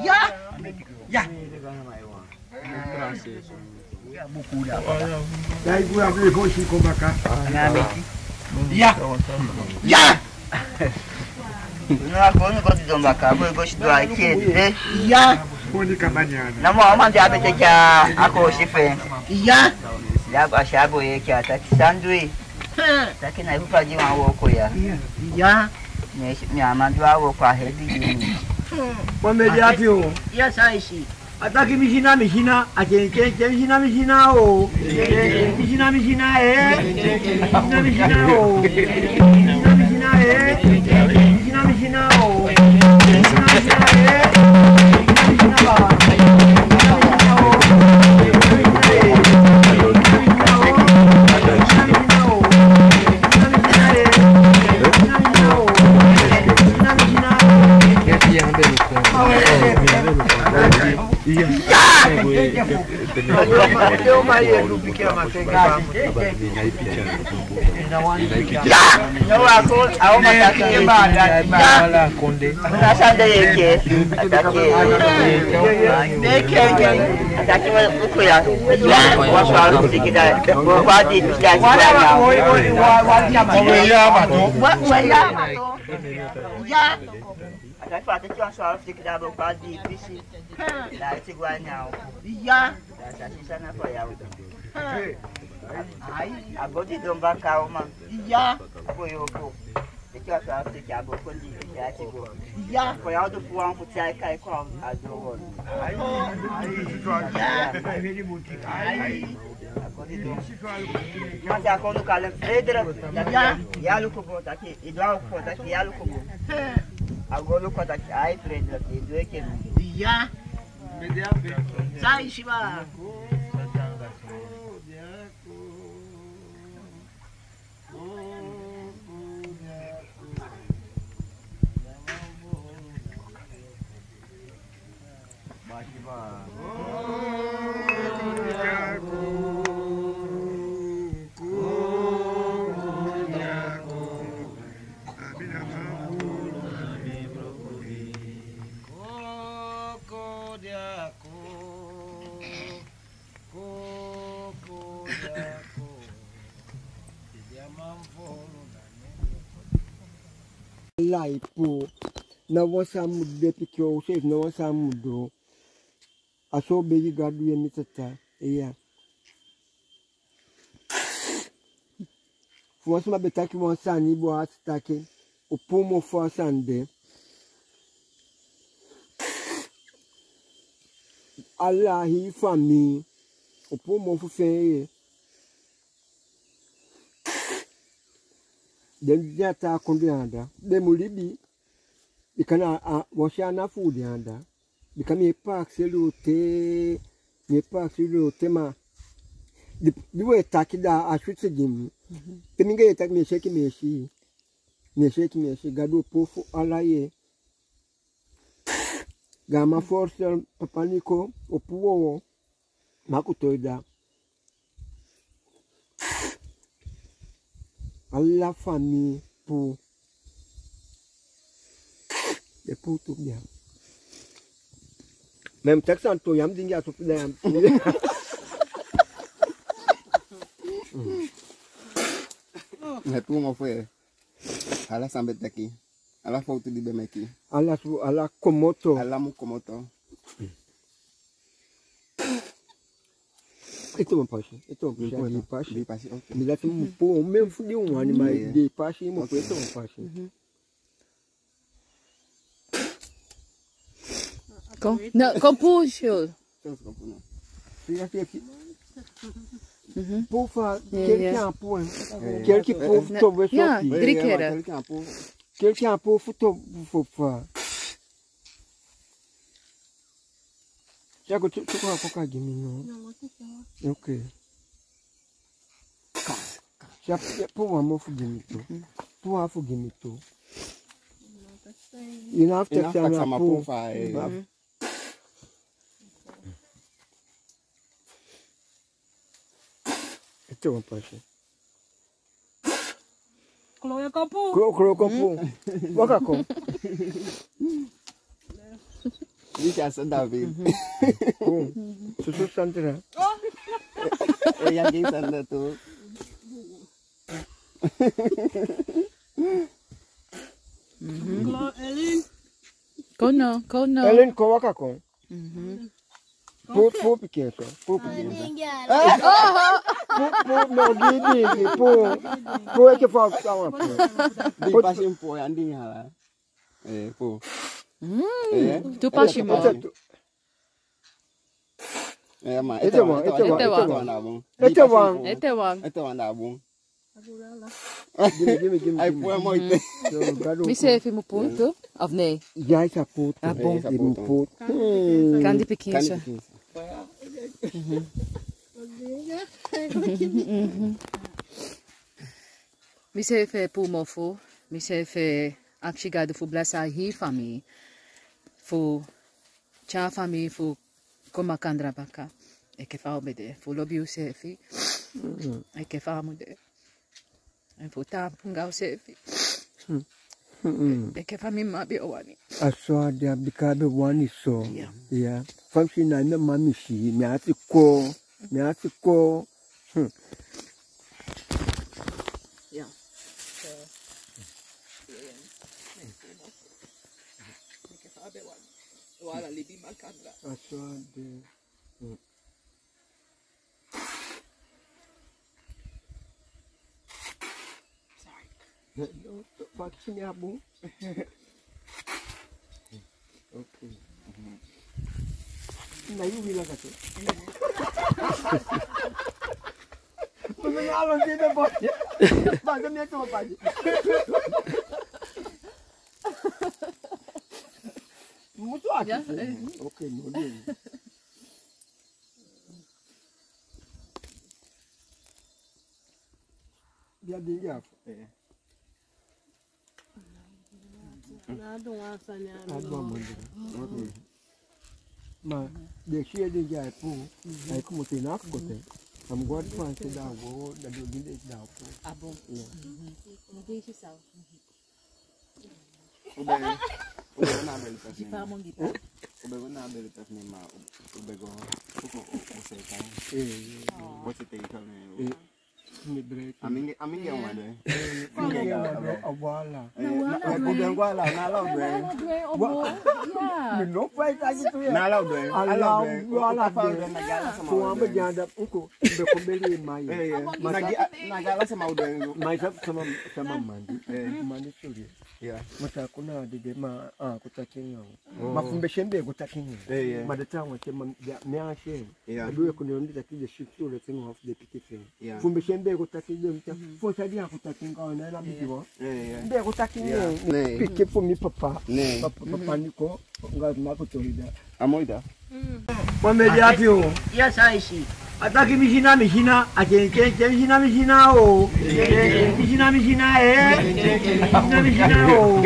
Ya. Ya. Ya ibu yang beli bos si Pamaka. Ya. Ya. Não agora não gosto de dombar cabo, eu gosto do aqui, né? Ya. Onde cabanhada. Não, mas já bete que a coxa fez. Ya. Já achar boi que tá que sanduí. Tá que na rua de uma oco ya. Ya. Minha mãe do água com a rede. Quando ele abriu. Ya sai sim. Até que me ensina, a gente ensina o. Ensina é. Ensina é. Ensina o. Ada fata que uma só fica da boca de piscina. Lá esse guanhão. Ya. Essa sisa na foia. Ai, agora de domba calma. Ya. Foi o pô. Que a só fica a boca de já chegou. Ya. Foi ao do puão que sai cai com a do. Ai. Ai. Mas a quando o cara pedra, já lo cobo tá aqui, igual o tá aqui, já lo cobo. Agora o tá aqui, ai pedra, que doe que já. Sai shiba. Laipo na wasa mude pikyo safe na wasa mudo aso beji gadu ye mitata iya fuwasi mabetaki wasa ni bo atake opomo fo sande Allahi fami opomo fu feye den jata kondianda de mulibi bikana a washana food yanda bikami park selute ne park selute ma diwe takida a shutse gim teminge tak me sheki meshi gado pofu alaye gama force papaniko opuwo makutoida alla famille pour les pour tout bien. Même texte en tout, yam dinga tout bien. Mais pour mon frère, à la sambette qui, à la faute de Bemeki, à la komoto, à la mukomoto. Itu mapashi, di pashi. Bila tu mpo, même fudi umani mai di pashi, mo itu mapashi. Kom puxo. Pour faire quelqu'un pour quelqu'un pour tomber sur Ja, 3 keer. Quelqu'un pour faire. Jago tu kwa koka gimi no. Okay. Já pour un mot fugimito. Pour un fugimito. You have to tell me pour. Itu apa sih? Kalau ya kapu. Kalau kapu. Waka ko. Dice a David. Oh, susu Sandra. Ella aquí Sandra tú. Kono. Ellen ko waka ko. Po pequeno só. Po pequeno. Po no gidi po é que faz uma po. Di pasin po andi hala. Po. Tu pashi mo. Ma Ete wang. Gimme. Ai po moite. Mi sei fi mo punto? Of nee. Ja, is a po. Ah, bom. Po. Kandi pequinsa. Mi sei fe pumofo. Mi sei fe akshigado fu blessa hi fami. Fu cha fami fu koma kandra baka. E che fa obede. Fu lobiu sefi. E che fa mude. E fu tapungao sefi. E che fa mi mabi owani. Aswa dia bikabe wani so. Yeah. Yeah. Famshi na me mami shi. Mi ati ko. Yeah. Wala libi makandra. Aswa de. Vaksin ya bu. Okay. Na yu bilang kata. Mengalon kita bos. Bagaimana ni tu apa je? Mutu aja. Okay, boleh. Dia dia. Ma de shi de ja pu ai como tem na cote am god fan se da go da do de da pu Abon. Como deixa sal. Ube na bel pas. Di pa mo gita. Ube na bel pas ni ma. Ube go. Ko se kan. What it take on. ni break Aminge yang ada. awala Ube ngwala na la ube. ni no pai ta gitu ya Na la ube. ala wala fa de na gala sama. ko amba janda uko be ko beli mai Na gala sama ube. mai sama mandi mandi suri Ya. mata kuna de ma kutakinga mafumbe shembe kutakinga madata wa chema me ashe aduye kuniondi takije shifu le thing of the picket fumbe shembe kutakinga mta fo sadia kutakinga na bidiwo mbe kutakinga picket for mi papa niko nga makutolida Amoida. Mwambeli api o? Yes, I see. Ataki mishina mishina o. Mishina o.